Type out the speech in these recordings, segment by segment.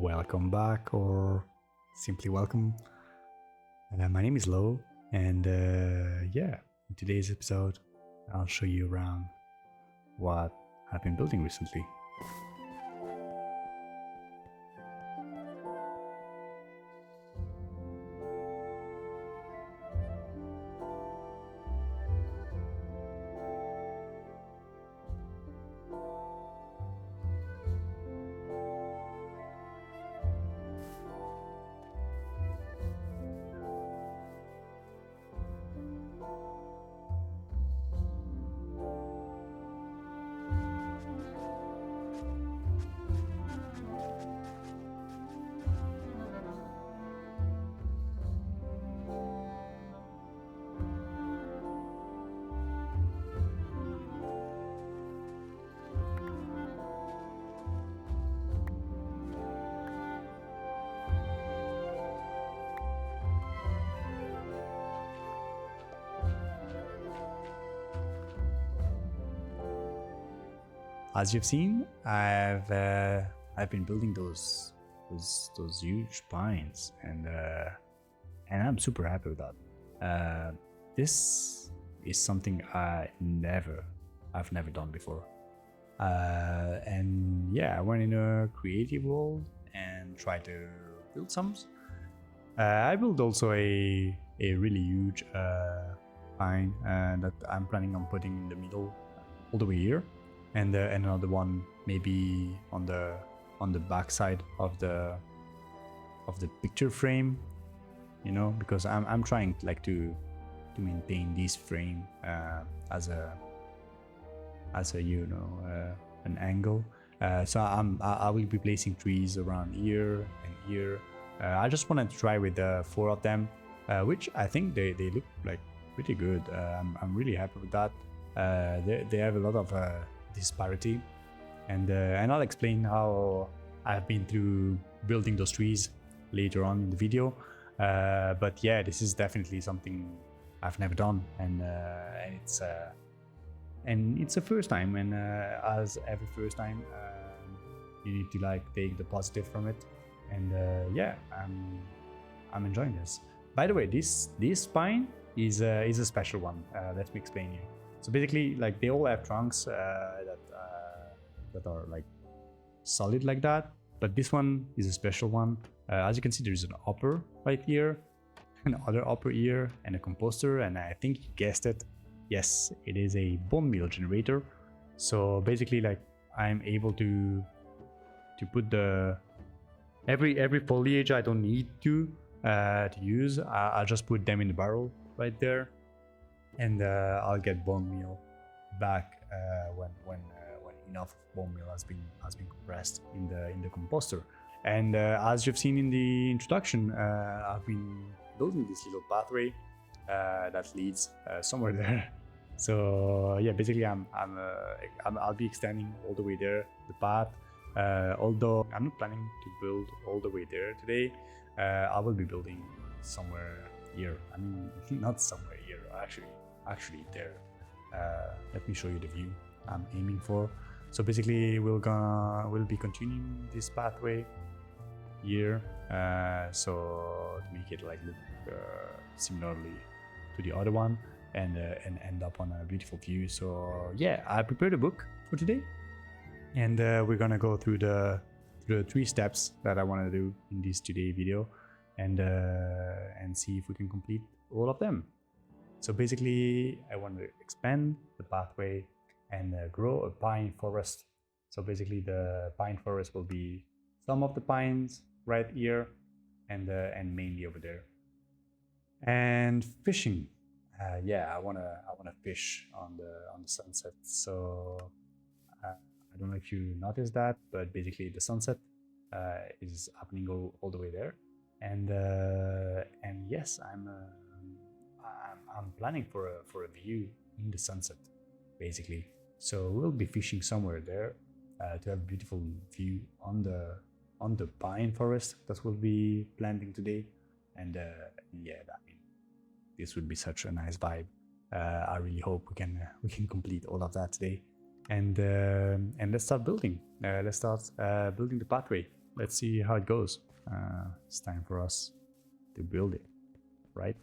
welcome back or simply welcome. My name is Lo, and in today's episode, I'll show you around what I've been building recently. As you've seen, I've been building those huge pines, and I'm super happy with that. This is something I've never done before, and yeah, I went in a creative world and tried to build some. I built also a really huge pine that I'm planning on putting in the middle all the way here. And another one maybe on the back side of the picture frame, you know, because I'm trying like to maintain this frame as a you know an angle. So I will be placing trees around here and here. I just wanted to try with the 4 of them, which I think they look like pretty good. I'm really happy with that. They have a lot of disparity, and I'll explain how I've been through building those trees later on in the video, but yeah, this is definitely something I've never done, and it's a first time, and as every first time you need to like take the positive from it, and yeah, I'm enjoying this. By the way, this spine is a special one. Let me explain you. So basically, like, they all have trunks that are like solid like that, but this one is a special one. As you can see, there's an upper right here, another upper here, and a composter, and I think you guessed it. Yes, it is a bone meal generator. So basically, like, I'm able to put the every foliage I don't need to use. I'll just put them in the barrel right there, and I'll get bone meal back when enough bone meal has been compressed in the composter. And as you've seen in the introduction, I've been building this little pathway that leads somewhere there. So yeah, basically I'll be extending all the way there the path. Although I'm not planning to build all the way there today, I will be building somewhere here. I mean, not somewhere here, actually there. Let me show you the view I'm aiming for. So basically we'll be continuing this pathway here, so to make it like look similarly to the other one, and end up on a beautiful view. So yeah, I prepared a book for today, and we're gonna go through the 3 steps that I want to do in this today video, and see if we can complete all of them. So basically, I want to expand the pathway and grow a pine forest. So basically, the pine forest will be some of the pines right here, and mainly over there. And fishing, yeah, I wanna fish on the sunset. So I don't know if you noticed that, but basically the sunset is happening all the way there, and yes, I'm planning for a view in the sunset, basically. So we'll be fishing somewhere there to have a beautiful view on the pine forest that we'll be planting today, and yeah, I mean, this would be such a nice vibe. I really hope we can complete all of that today, and let's start building. Let's start building the pathway. let's see how it goes. It's time for us to build it, right?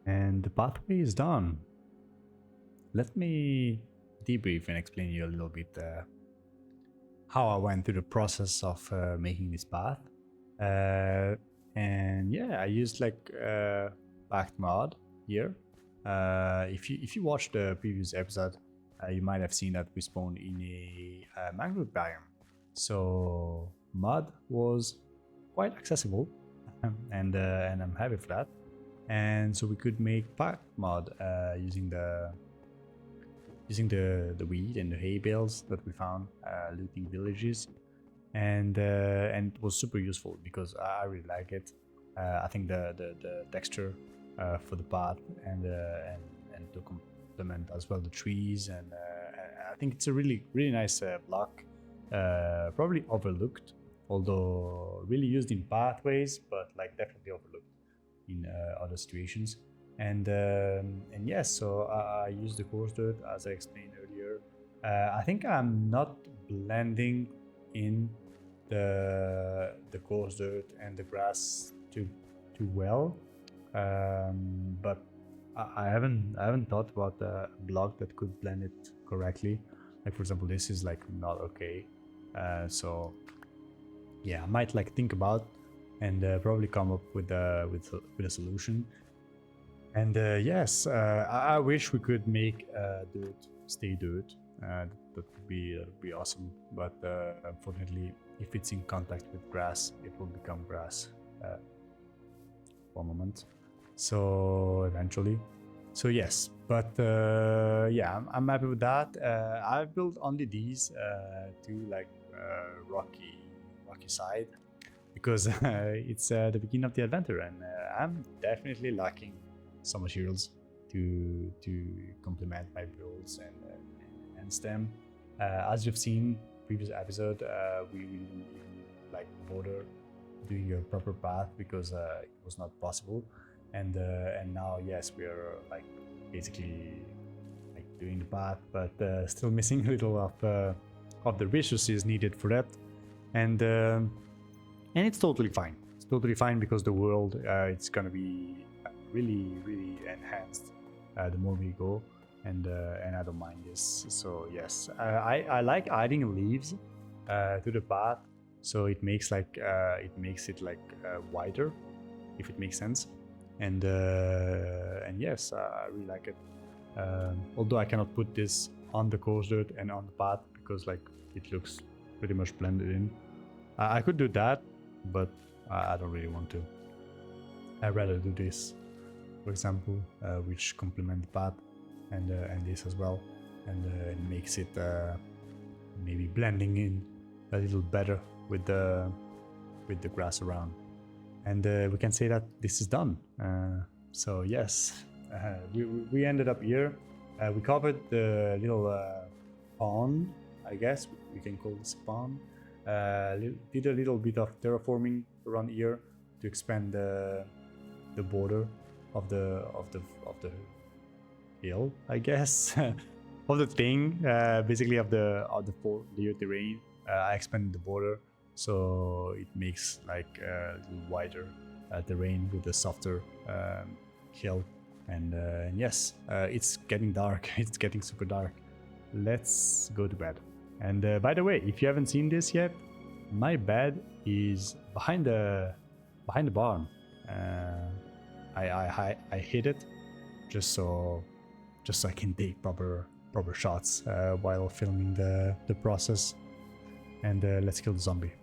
And the pathway is done. Let me debrief and explain you a little bit how I went through the process of making this path. And yeah, I used like backed mod here. If you watched the previous episode, you might have seen that we spawned in a mangrove biome. So mud was quite accessible, and I'm happy for that. And so we could make pack mod using the weed and the hay bales that we found looting villages, and it was super useful because I really like it. I think the texture for the path and to complement as well the trees, and I think it's a really nice block, probably overlooked, although really used in pathways, but like definitely overlooked in other situations. And yes, so I use the coarse dirt as I explained earlier. I think I'm not blending in the coarse dirt and the grass too well, but I haven't thought about a block that could blend it correctly. Like for example, this is like not okay. So yeah, I might like think about and probably come up with a solution. And yes, I wish we could make dirt stay dirt. That would be awesome. But unfortunately, if it's in contact with grass, it will become grass for a moment. So eventually. So yes, but yeah, I'm happy with that. I've built only these two like rocky side, because it's the beginning of the adventure, and I'm definitely lacking some materials to complement my builds and enhance them. As you've seen previous episode, we didn't like bother doing a proper path because it was not possible, and now yes, we are like basically like doing the path, but still missing a little of the resources needed for that, and it's totally fine. It's totally fine because the world it's gonna be really enhanced the more we go, and I don't mind this. So yes, I like adding leaves to the path, so it makes like it like wider, if it makes sense, and yes, I really like it. Although I cannot put this on the coarse dirt and on the path because like it looks pretty much blended in. I could do that, but I don't really want to. I'd rather do this, for example, which complement the path, and this as well, and it makes it maybe blending in a little better with the grass around, and we can say that this is done. So yes, we ended up here. We covered the little pond, I guess we can call this a pond. Did a little bit of terraforming around here to expand the border of the hill, I guess, of the thing, basically of the fort, the terrain. I expanded the border so it makes like a little wider terrain with a softer hill, and yes, it's getting dark. It's getting super dark. Let's go to bed. And by the way, if you haven't seen this yet, my bed is behind the barn. I hid it just so I can take proper shots while filming the process. And let's kill the zombie.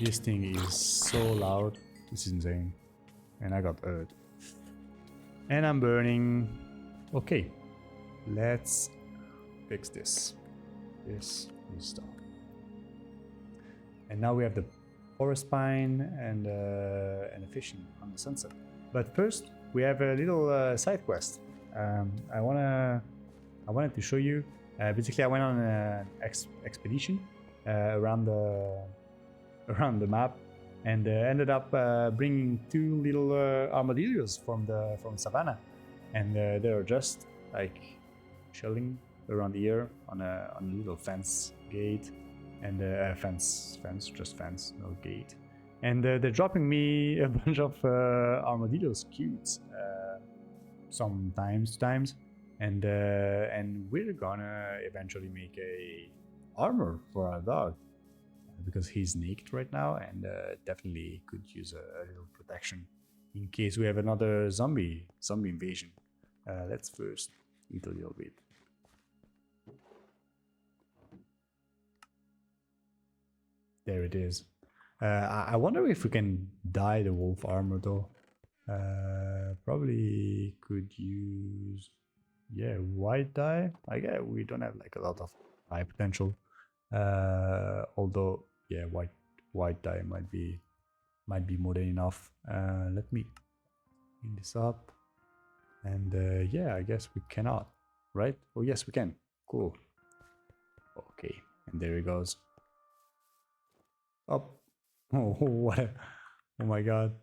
This thing is so loud. This is insane. And I got earth. And I'm burning. Okay, let's fix this. This is done. And now we have the forest pine and a fishing on the sunset. But first, we have a little side quest. I wanted to show you. Basically, I went on an expedition around the map, and ended up bringing two little armadillos from savannah, and they're just like chilling around here on a little fence gate, and fence, no gate, and they're dropping me a bunch of armadillos cutes sometimes, and we're gonna eventually make a armor for our dog because he's naked right now, and definitely could use a little protection in case we have another zombie invasion. Let's first eat a little bit. There it is. I wonder if we can dye the wolf armor though. Probably could use, yeah, white dye. I guess we don't have like a lot of dye potential. Although, yeah, white dye might be more than enough. Let me clean this up. And yeah, I guess we cannot, right? Oh yes, we can. Cool. Okay, and there he goes. Up. Oh, what a, oh my god.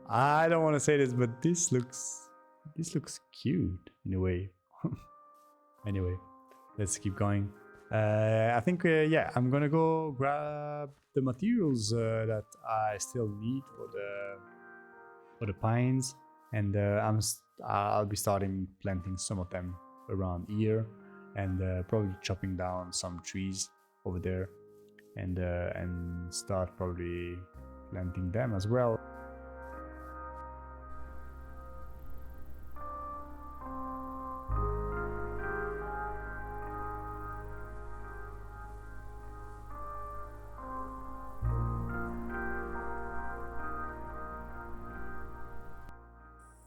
I don't want to say this, but this looks cute in a way. Anyway, let's keep going. I think yeah, I'm gonna go grab the materials that I still need for the pines, and I'll be starting planting some of them around here, and probably chopping down some trees over there, and start probably planting them as well.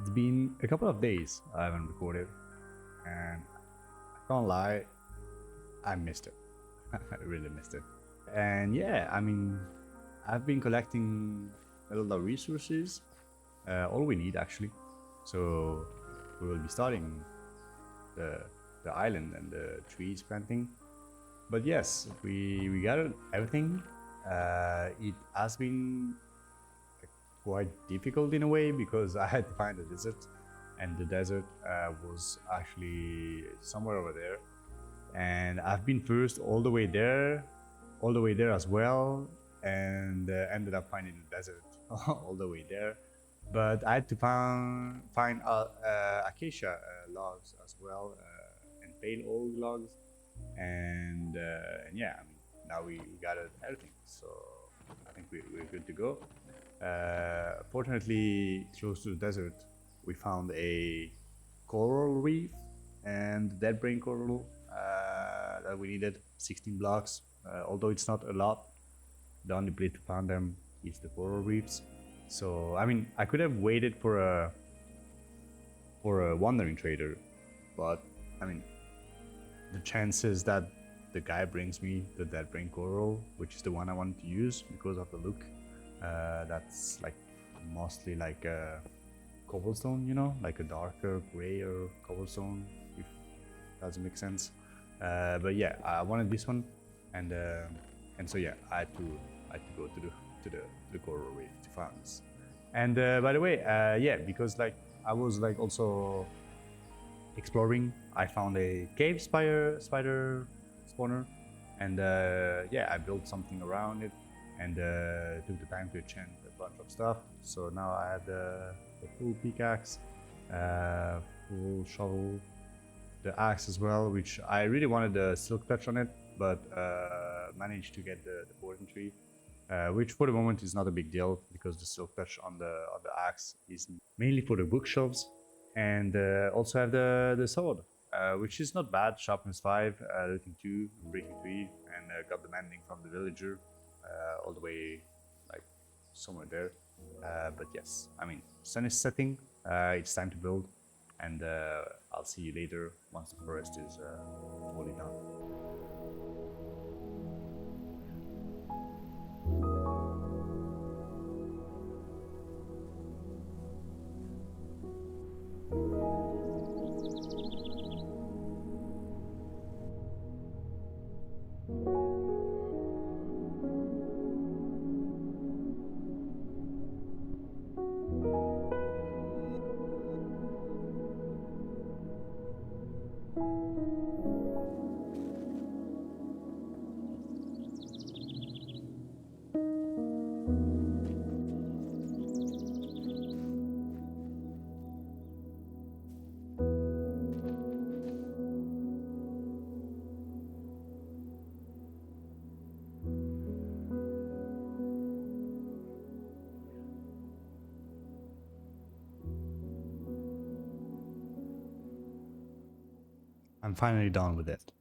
It's been a couple of days I haven't recorded, and I can't lie, I missed it. I really missed it. And yeah, I mean, I've been collecting a lot of resources, all we need actually. So we will be starting the island and the trees planting. But yes, we gathered everything. It has been quite difficult in a way because I had to find a desert, and the desert was actually somewhere over there, and I've been first all the way there as well, and ended up finding the desert all the way there. But I had to find acacia logs as well, and pale oak logs, and yeah, I mean, now we gathered everything, so I think we're good to go. Fortunately, close to the desert, we found a coral reef and dead brain coral that we needed 16 blocks. Although it's not a lot, the only place to find them is the coral reefs. So I mean, I could have waited for a wandering trader, but I mean, the chances that the guy brings me the dead brain coral, which is the one I wanted to use because of the look, that's like mostly like a cobblestone, you know, like a darker gray or cobblestone, if that doesn't make sense. But yeah, I wanted this one, and so yeah, I had to go to the coral reef to find this. And by the way, yeah, because like I was like also exploring, I found a cave spider spawner, and yeah, I built something around it, and took the time to enchant a bunch of stuff. So now I have the full pickaxe, full shovel, the axe as well, which I really wanted the silk touch on it, but managed to get the poison tree, which for the moment is not a big deal because the silk touch on the axe is mainly for the bookshelves, and also have the sword, which is not bad. Sharpness 5, looting 2, breaking 3, and got the mending from the villager, all the way like somewhere there. But yes, I mean, sun is setting, it's time to build, and I'll see you later once the forest is fully done. I'm finally done with it.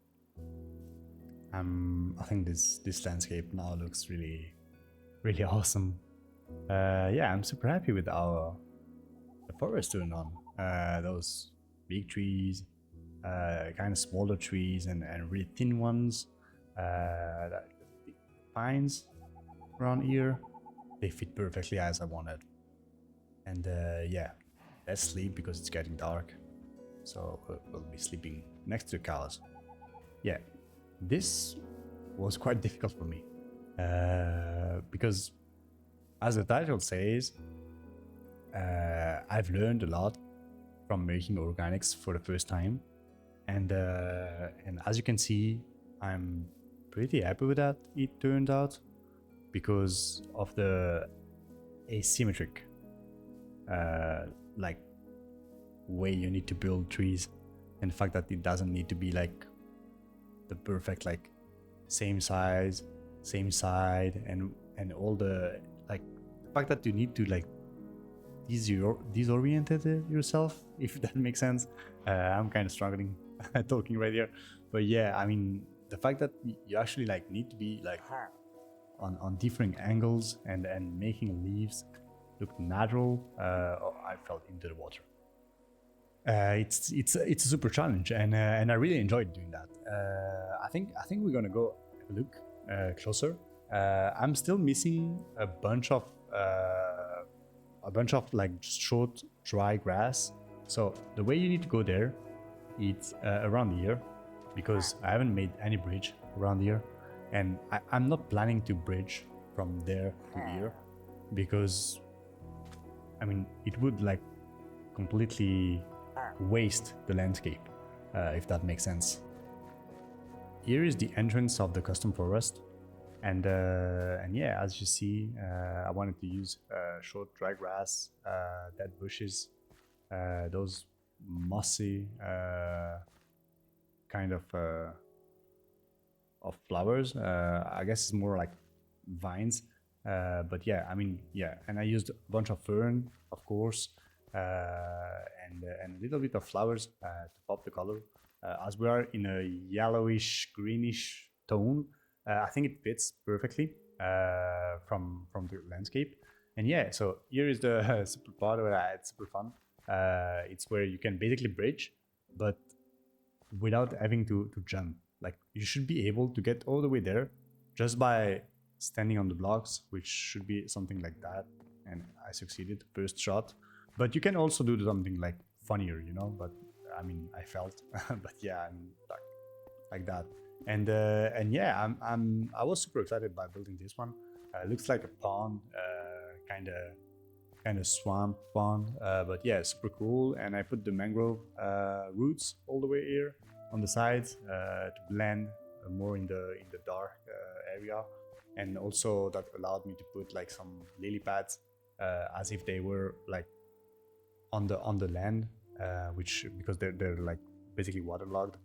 I think this landscape now looks really awesome. Yeah, I'm super happy with the forest doing on. Those big trees, kind of smaller trees, and really thin ones. The pines around here, they fit perfectly as I wanted. And yeah, let's sleep because it's getting dark. So we'll be sleeping next to the cows. Yeah, this was quite difficult for me. Because as the title says, I've learned a lot from making organics for the first time. And as you can see, I'm pretty happy with that it turned out because of the asymmetric like way you need to build trees, and the fact that it doesn't need to be like the perfect like same size, same side, and all the like the fact that you need to like disoriented yourself, if that makes sense. I'm kind of struggling talking right here, but yeah, I mean the fact that you actually like need to be like on different angles and making leaves look natural. I fell into the water. It's a super challenge, and I really enjoyed doing that. I think we're gonna go have a look closer. I'm still missing a bunch of like short dry grass. So the way you need to go there, it's around here, because I haven't made any bridge around here, and I'm not planning to bridge from there to here, because I mean it would like completely waste the landscape, if that makes sense. Here is the entrance of the custom forest, and yeah, as you see, I wanted to use short dry grass, dead bushes, those mossy kind of flowers. I guess it's more like vines, but yeah, I mean, yeah, and I used a bunch of fern, of course, and a little bit of flowers to pop the color. As we are in a yellowish greenish tone, I think it fits perfectly from the landscape. And yeah, so here is the super part where it's super fun. It's where you can basically bridge, but without having to jump. Like you should be able to get all the way there just by standing on the blocks, which should be something like that. And I succeeded first shot. But you can also do something like funnier, you know. But I mean, I felt, but yeah, I'm like that. And yeah, I was super excited by building this one. Looks like a pond, kind of swamp pond, but yeah, super cool. And I put the mangrove roots all the way here on the sides to blend more in the dark area, and also that allowed me to put like some lily pads as if they were like on the land, which because they're like basically waterlogged.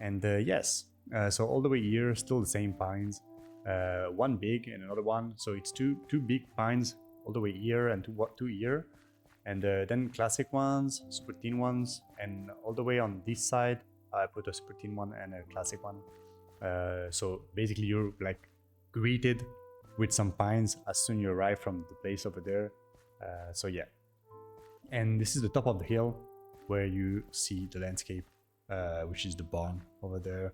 And yes, so all the way here still the same pines, one big and another one, so it's two big pines all the way here and two here, and then classic ones, super thin ones, and all the way on this side I put a super thin one and a classic one. So basically you're like greeted with some pines as soon you arrive from the place over there. So yeah, and this is the top of the hill where you see the landscape, which is the barn over there.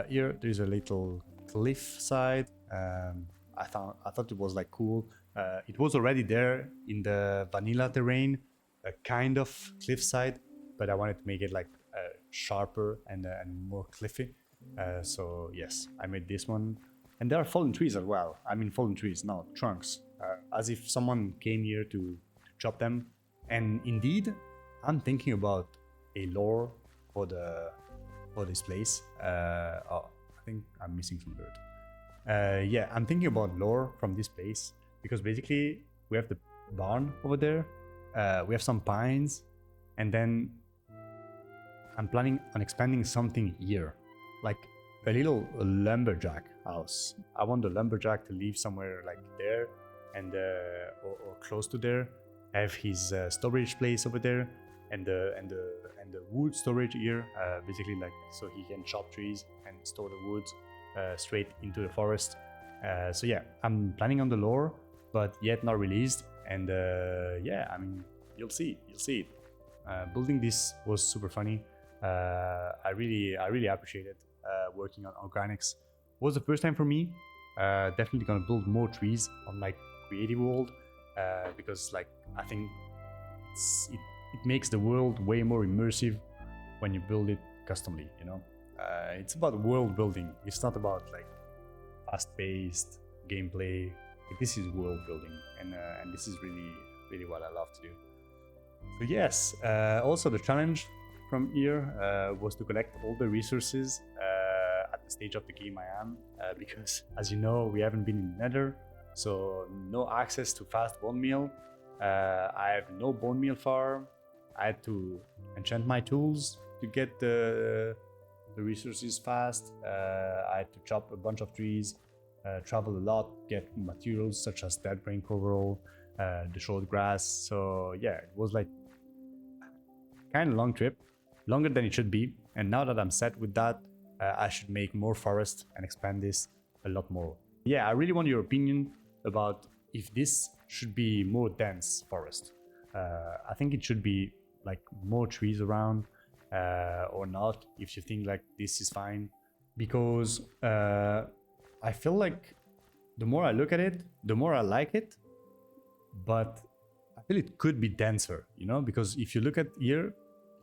Here there's a little cliff side. I thought it was like cool. It was already there in the vanilla terrain, a kind of cliffside, but I wanted to make it like sharper and more cliffy. So yes, I made this one. And there are fallen trees as well. I mean fallen trees, no, trunks. As if someone came here to chop them. And indeed, I'm thinking about a lore for this place. Oh, I think I'm missing some dirt. Yeah, I'm thinking about lore from this place, because basically we have the barn over there, we have some pines, and then I'm planning on expanding something here, like a little lumberjack house. I want the lumberjack to live somewhere like there, and or close to there, have his storage place over there, and the wood storage here, basically like so he can chop trees and store the woods straight into the forest. So yeah, I'm planning on the lore, but yet not released. And yeah, I mean, you'll see it. Building this was super funny. I really appreciated working on organics. It was the first time for me. Definitely gonna build more trees on my creative world because like I think it makes the world way more immersive when you build it customly, you know. It's about world building. It's not about like fast-paced gameplay. This is world building, and this is really what I love to do. So yes, also the challenge from here was to collect all the resources at the stage of the game I am, because as you know, we haven't been in Nether, so no access to fast bone meal. I have no bone meal farm. I had to enchant my tools to get the resources fast. I had to chop a bunch of trees, travel a lot, get materials such as dead brain coverall, the short grass. So yeah, it was like kind of long trip, longer than it should be. And now that I'm set with that, I should make more forest and expand this a lot more. Yeah, I really want your opinion about if this should be more dense forest. I think it should be like more trees around, or not, if you think like this is fine, because I feel like the more I look at it, the more I like it, but I feel it could be denser, you know, because if you look at here,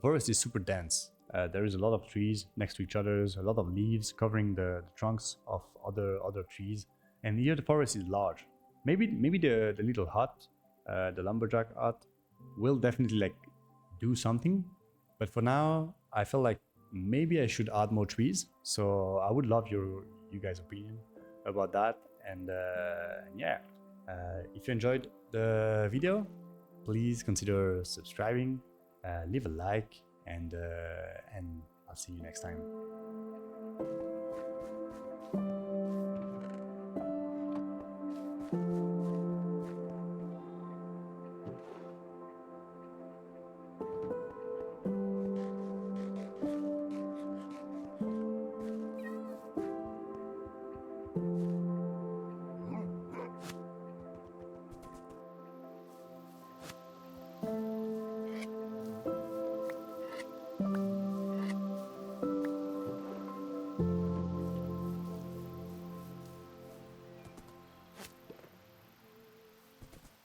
forest is super dense. There is a lot of trees next to each other, a lot of leaves covering the trunks of other trees, and here the forest is large. Maybe the little hut, the lumberjack hut, will definitely like do something, but for now I feel like maybe I should add more trees. So I would love you guys' opinion about that. And yeah, if you enjoyed the video, please consider subscribing, leave a like, and I'll see you next time.